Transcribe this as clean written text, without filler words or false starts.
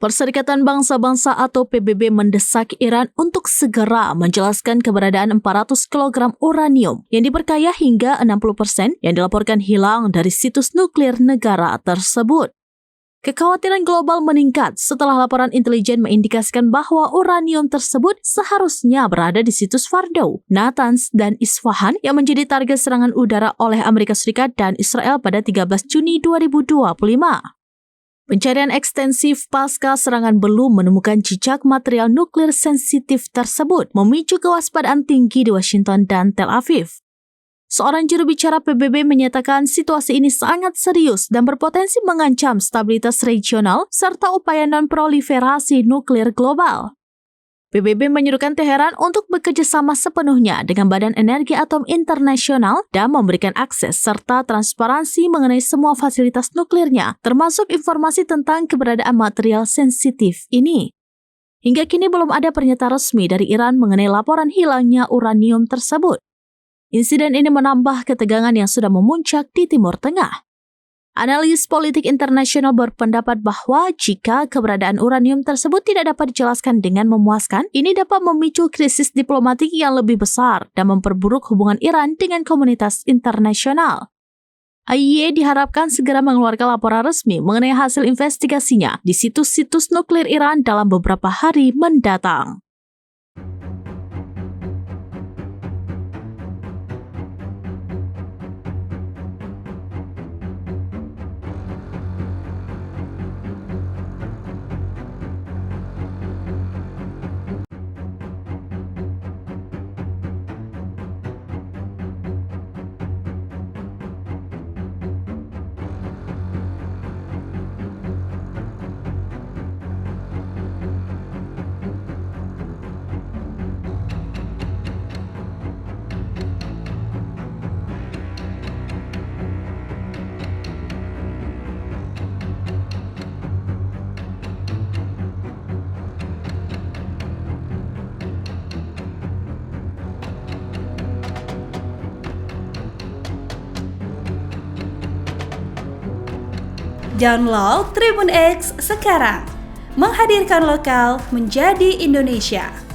Perserikatan Bangsa-Bangsa atau PBB mendesak Iran untuk segera menjelaskan keberadaan 400 kg uranium yang diperkaya hingga 60% yang dilaporkan hilang dari situs nuklir negara tersebut. Kekhawatiran global meningkat setelah laporan intelijen mengindikasikan bahwa uranium tersebut seharusnya berada di situs Fordow, Natanz, dan Isfahan yang menjadi target serangan udara oleh Amerika Serikat dan Israel pada 13 Juni 2025. Pencarian ekstensif pasca serangan belum menemukan jejak material nuklir sensitif tersebut, memicu kewaspadaan tinggi di Washington dan Tel Aviv. Seorang juru bicara PBB menyatakan situasi ini sangat serius dan berpotensi mengancam stabilitas regional serta upaya non-proliferasi nuklir global. PBB menyerukan Teheran untuk bekerja sama sepenuhnya dengan Badan Energi Atom Internasional dan memberikan akses serta transparansi mengenai semua fasilitas nuklirnya, termasuk informasi tentang keberadaan material sensitif ini. Hingga kini belum ada pernyataan resmi dari Iran mengenai laporan hilangnya uranium tersebut. Insiden ini menambah ketegangan yang sudah memuncak di Timur Tengah. Analis politik internasional berpendapat bahwa jika keberadaan uranium tersebut tidak dapat dijelaskan dengan memuaskan, ini dapat memicu krisis diplomatik yang lebih besar dan memperburuk hubungan Iran dengan komunitas internasional. IAEA diharapkan segera mengeluarkan laporan resmi mengenai hasil investigasinya di situs-situs nuklir Iran dalam beberapa hari mendatang. Download Tribun X sekarang, menghadirkan lokal menjadi Indonesia.